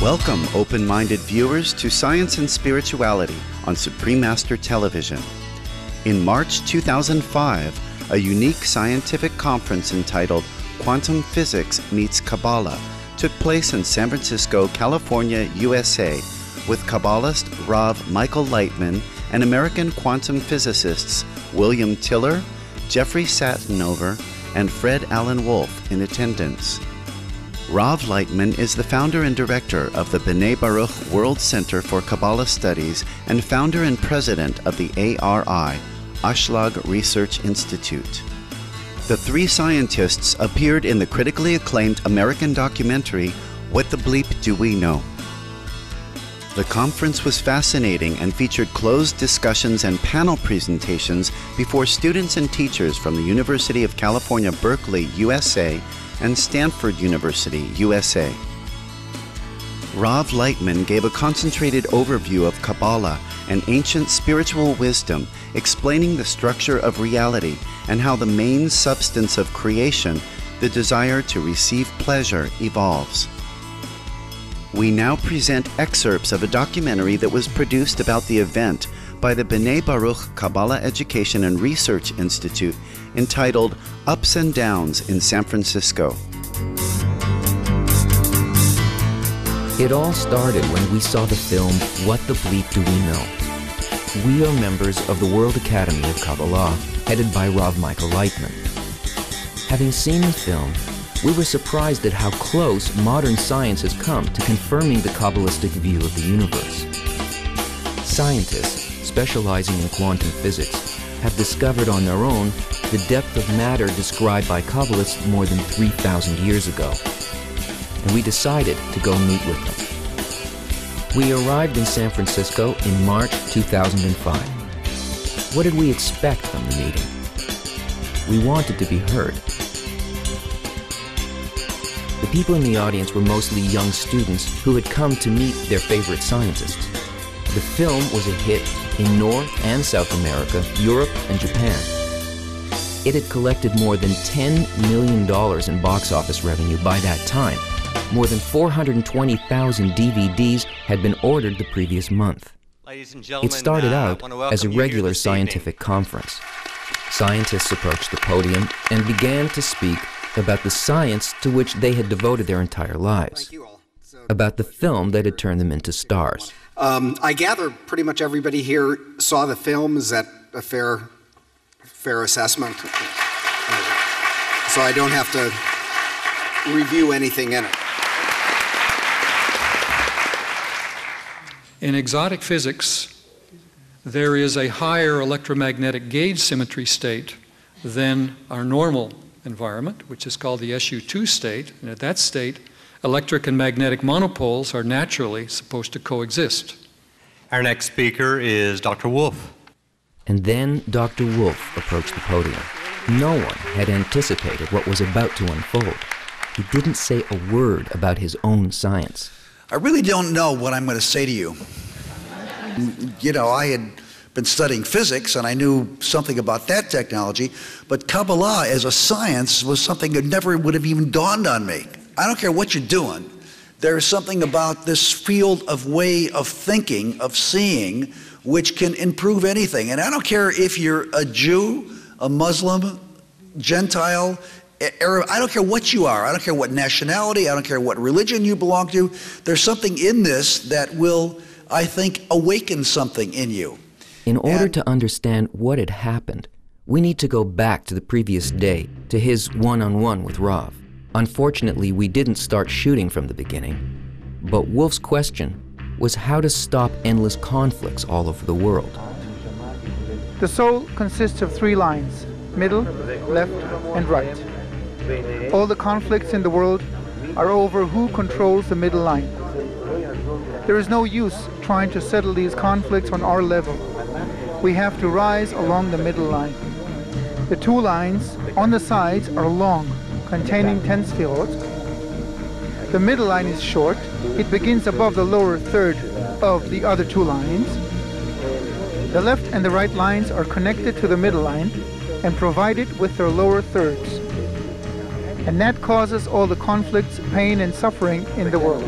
Welcome, open-minded viewers, to Science and Spirituality on Supreme Master Television. In March 2005, a unique scientific conference entitled Quantum Physics Meets Kabbalah took place in San Francisco, California, USA, with Kabbalist Rav Michael Lightman and American quantum physicists William Tiller, Jeffrey Satinover, and Fred Alan Wolf in attendance. Rav Lightman is the founder and director of the B'nai Baruch World Center for Kabbalah Studies and founder and president of the ARI, Ashlag Research Institute. The three scientists appeared in the critically acclaimed American documentary, What the Bleep Do We Know? The conference was fascinating and featured closed discussions and panel presentations before students and teachers from the University of California, Berkeley, USA, and Stanford University, USA. Rav Lightman gave a concentrated overview of Kabbalah and ancient spiritual wisdom, explaining the structure of reality and how the main substance of creation, the desire to receive pleasure, evolves. We now present excerpts of a documentary that was produced about the event by the B'nai Baruch Kabbalah Education and Research Institute, entitled Ups and Downs in San Francisco. It all started when we saw the film What the Bleep Do We Know? We are members of the World Academy of Kabbalah, headed by Rav Michael Lightman. Having seen the film, we were surprised at how close modern science has come to confirming the Kabbalistic view of the universe. Scientists specializing in quantum physics have discovered on their own the depth of matter described by Kabbalists more than 3,000 years ago. And we decided to go meet with them. We arrived in San Francisco in March 2005. What did we expect from the meeting? We wanted to be heard. The people in the audience were mostly young students who had come to meet their favorite scientists. The film was a hit in North and South America, Europe, and Japan. It had collected more than $10 million in box office revenue by that time. More than 420,000 DVDs had been ordered the previous month. Ladies and gentlemen, It started out as a regular this scientific conference. Scientists approached the podium and began to speak about the science to which they had devoted their entire lives, about the film that had turned them into stars. I gather pretty much everybody here saw the film. Is that a fair assessment? So I don't have to review anything in it. In exotic physics, there is a higher electromagnetic gauge symmetry state than our normal environment, which is called the SU2 state. And at that state, electric and magnetic monopoles are naturally supposed to coexist. Our next speaker is Dr. Wolf. And then Dr. Wolf approached the podium. No one had anticipated what was about to unfold. He didn't say a word about his own science. I really don't know what I'm going to say to you. You know, I had been studying physics and I knew something about that technology, but Kabbalah as a science was something that never would have even dawned on me. I don't care what you're doing. There's something about this field of way of thinking, of seeing, which can improve anything. And I don't care if you're a Jew, a Muslim, Gentile, Arab, I don't care what you are. I don't care what nationality, I don't care what religion you belong to. There's something in this that will, I think, awaken something in you. In order to understand what had happened, we need to go back to the previous day, to his one-on-one with Rav. Unfortunately, we didn't start shooting from the beginning, but Wolf's question was how to stop endless conflicts all over the world. The soul consists of three lines: middle, left, and right. All the conflicts in the world are over who controls the middle line. There is no use trying to settle these conflicts on our level. We have to rise along the middle line. The two lines on the sides are long, containing 10 sefirot. The middle line is short. It begins above the lower third of the other two lines. The left and the right lines are connected to the middle line and provided with their lower thirds. And that causes all the conflicts, pain, and suffering in the world.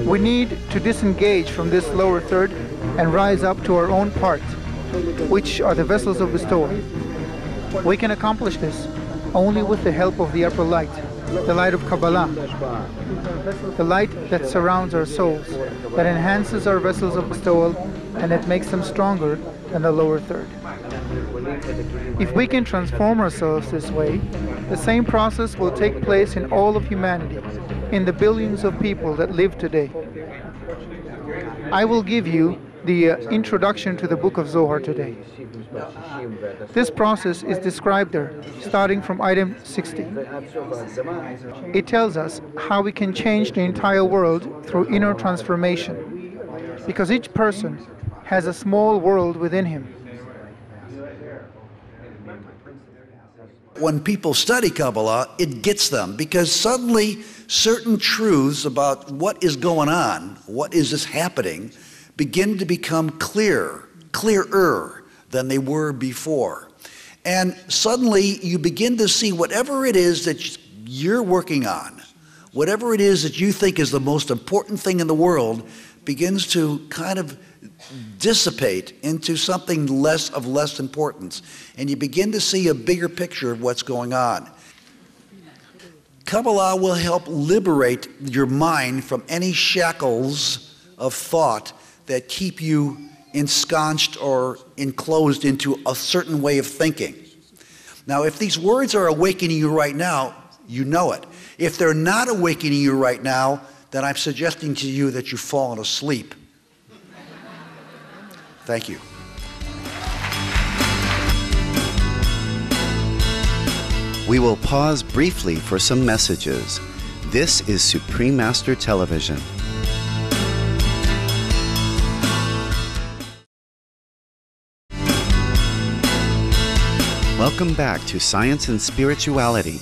We need to disengage from this lower third and rise up to our own part, which are the vessels of bestowal. We can accomplish this only with the help of the upper light, the light of Kabbalah, the light that surrounds our souls, that enhances our vessels of bestowal, and that makes them stronger than the lower third. If we can transform ourselves this way, the same process will take place in all of humanity, in the billions of people that live today. I will give you the introduction to the book of Zohar today. This process is described there, starting from item 60. It tells us how we can change the entire world through inner transformation, because each person has a small world within him. When people study Kabbalah, it gets them, because suddenly certain truths about what is going on, what is this happening, begin to become clearer than they were before. And suddenly you begin to see whatever it is that you're working on, whatever it is that you think is the most important thing in the world, begins to kind of dissipate into something less importance. And you begin to see a bigger picture of what's going on. Kabbalah will help liberate your mind from any shackles of thought that keep you ensconced or enclosed into a certain way of thinking. Now, if these words are awakening you right now, you know it. If they're not awakening you right now, then I'm suggesting to you that you've fallen asleep. Thank you. We will pause briefly for some messages. This is Supreme Master Television. Welcome back to Science and Spirituality.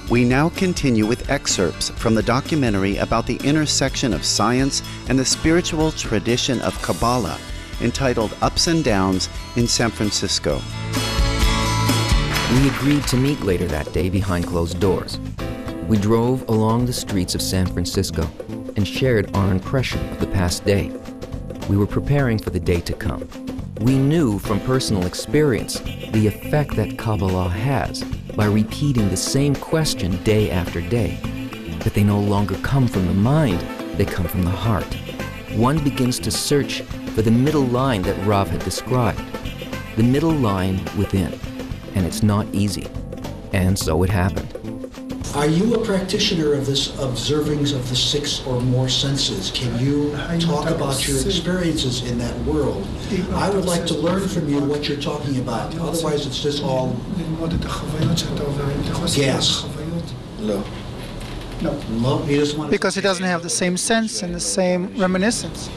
We now continue with excerpts from the documentary about the intersection of science and the spiritual tradition of Kabbalah, entitled Ups and Downs in San Francisco. We agreed to meet later that day behind closed doors. We drove along the streets of San Francisco and shared our impression of the past day. We were preparing for the day to come. We knew from personal experience the effect that Kabbalah has by repeating the same question day after day, that they no longer come from the mind, they come from the heart. One begins to search for the middle line that Rav had described, the middle line within, and it's not easy. And so it happened. Are you a practitioner of this observing of the 6 or more senses? Can you talk about your experiences in that world? I would like to learn from you what you're talking about. Otherwise, it's just all gas. No. No, he doesn't want to. Because it doesn't have the same sense and the same reminiscence.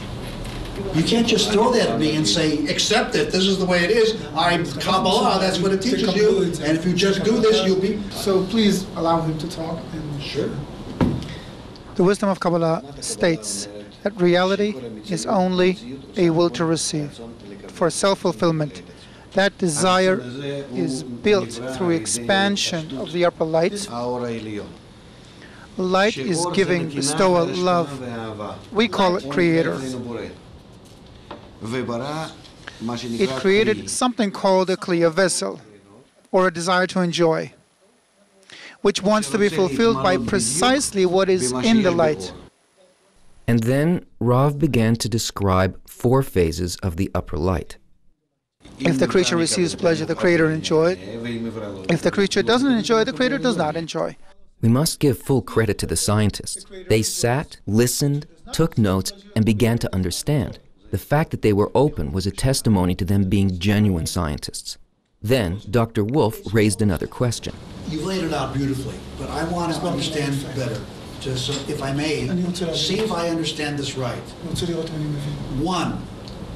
You can't just throw that at me and say, accept it, this is the way it is. I'm Kabbalah, that's what it teaches you. And if you just do this, you'll be... So please allow him to talk. And sure. The wisdom of Kabbalah states that reality is only a will to receive, for self-fulfillment. That desire is built through expansion of the upper light. Light is giving, bestowal, love. We call it creator. It created something called a Kliya vessel, or a desire to enjoy, which wants to be fulfilled by precisely what is in the light. And then Rav began to describe 4 phases of the upper light. If the creature receives pleasure, the creator enjoys it. If the creature doesn't enjoy it, the creator does not enjoy. We must give full credit to the scientists. They sat, listened, took notes, and began to understand. The fact that they were open was a testimony to them being genuine scientists. Then, Dr. Wolf raised another question. You laid it out beautifully, but I want to understand better. Just, if I may, see if I understand this right. 1,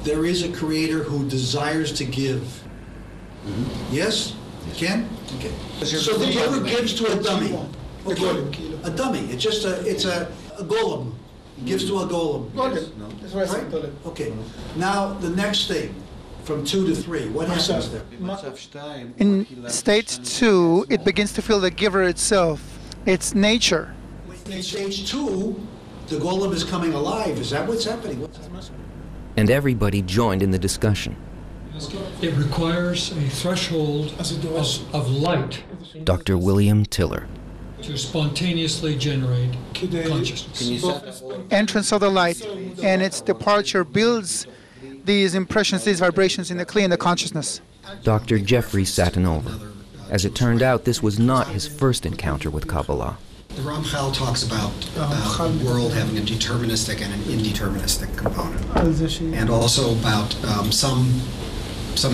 there is a creator who desires to give. Yes? Ken? Okay. So the giver gives to a dummy. Okay. A dummy. It's just a golem. He gives to a golem. Right? Okay. Now the next thing, from 2 to 3, what happens there? In state 2, it begins to feel the giver itself, its nature. In stage 2, The golem is coming alive. Is that what's happening? And everybody joined in the discussion. It requires a threshold of light Dr. William Tiller. to spontaneously generate consciousness. Entrance of the light and its departure builds these impressions, these vibrations in the Kli, in the consciousness. Dr. Jeffrey Satanova. As it turned out, this was not his first encounter with Kabbalah. The Ramchal talks about the world having a deterministic and an indeterministic component, and also about some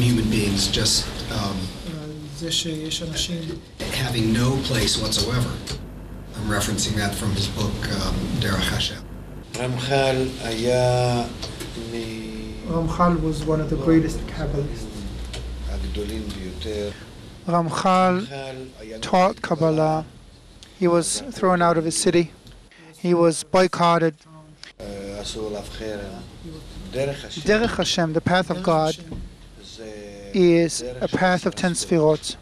human beings just having no place whatsoever. I'm referencing that from his book, Derech Hashem. Ramchal was one of the greatest Kabbalists. Ramchal taught Kabbalah. He was thrown out of his city. He was boycotted. Derech Hashem, the path of God, is a path of 10 sfirot.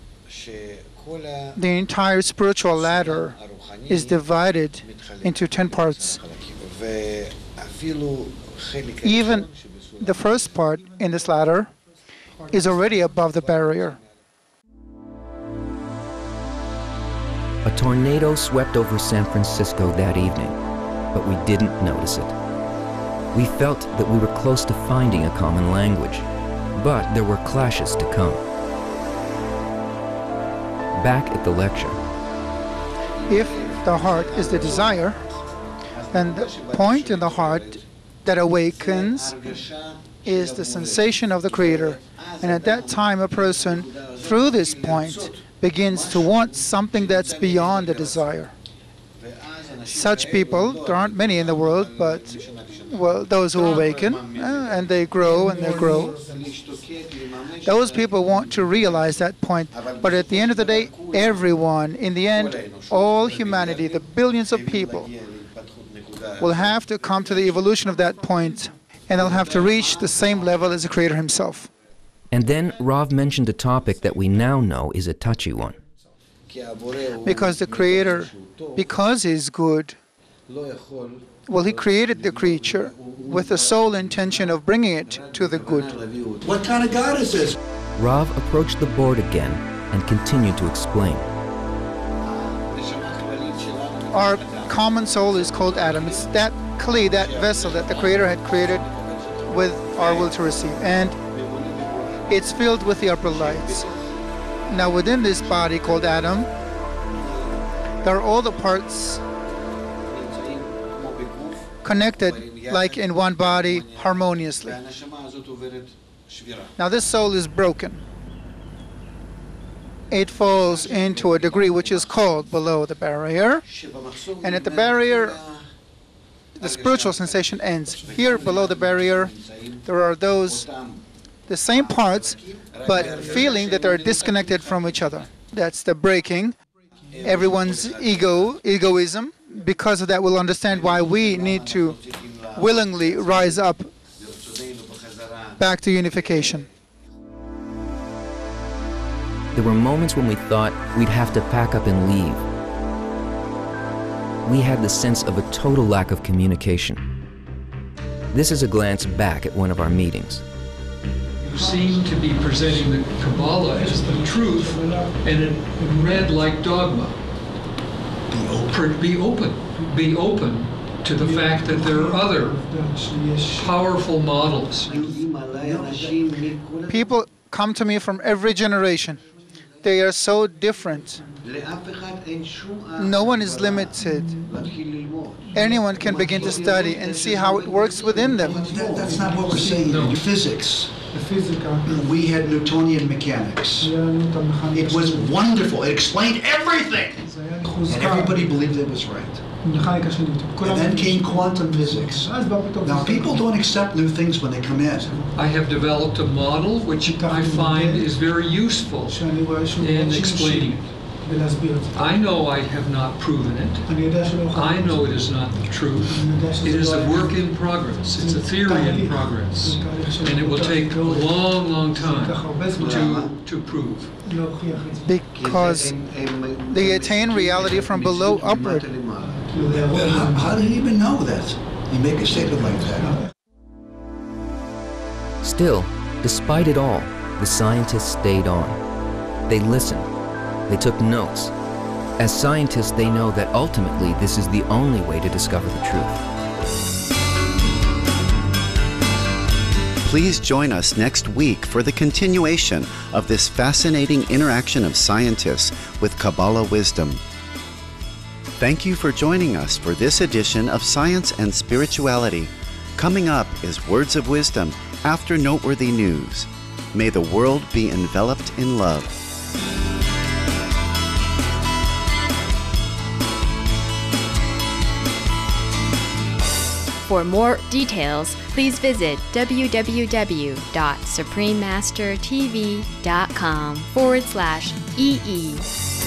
The entire spiritual ladder is divided into 10 parts. Even the first part in this ladder is already above the barrier. A tornado swept over San Francisco that evening, but we didn't notice it. We felt that we were close to finding a common language, but there were clashes to come. Back at the lecture. If the heart is the desire, then the point in the heart that awakens is the sensation of the Creator. And at that time, a person, through this point, begins to want something that's beyond the desire. Such people, there aren't many in the world, but, well, those who awaken, and they grow and they grow. Those people want to realize that point, but at the end of the day, everyone, in the end, all humanity, the billions of people, will have to come to the evolution of that point, and they'll have to reach the same level as the Creator Himself. And then Rav mentioned a topic that we now know is a touchy one. Because the Creator, because He's good, well, He created the creature with the sole intention of bringing it to the good. What kind of God is this? Rav approached the board again and continued to explain. Our common soul is called Adam. It's that Kli, that vessel that the Creator had created with our will to receive. And it's filled with the upper lights. Now within this body called Adam, there are all the parts connected like in one body harmoniously. Now this soul is broken. It falls into a degree which is called below the barrier, and at the barrier the spiritual sensation ends. Here below the barrier there are those, the same parts, but feeling that they're disconnected from each other. That's the breaking. Everyone's egoism. Because of that, we'll understand why we need to willingly rise up back to unification. There were moments when we thought we'd have to pack up and leave. We had the sense of a total lack of communication. This is a glance back at one of our meetings. You seem to be presenting the Kabbalah as the truth, and it read like dogma. Be open to the fact that there are other powerful models. People come to me from every generation. They are so different. No one is limited. Anyone can begin to study and see how it works within them. That's not what we're saying. No. Physics. We had Newtonian mechanics. It was wonderful. It explained everything. And everybody believed it was right. And then came quantum physics. Now, people don't accept new things when they come in. I have developed a model which I find is very useful in explaining it. I know I have not proven it. I know it is not the truth. It is a work in progress. It's a theory in progress. And it will take a long, long time to prove. Because they attain reality from below upward. Well, how did he even know that? You make a statement like that. Still, despite it all, the scientists stayed on. They listened. They took notes. As scientists, they know that ultimately this is the only way to discover the truth. Please join us next week for the continuation of this fascinating interaction of scientists with Kabbalah wisdom. Thank you for joining us for this edition of Science and Spirituality. Coming up is Words of Wisdom after noteworthy news. May the world be enveloped in love. For more details, please visit www.suprememastertv.com/EE.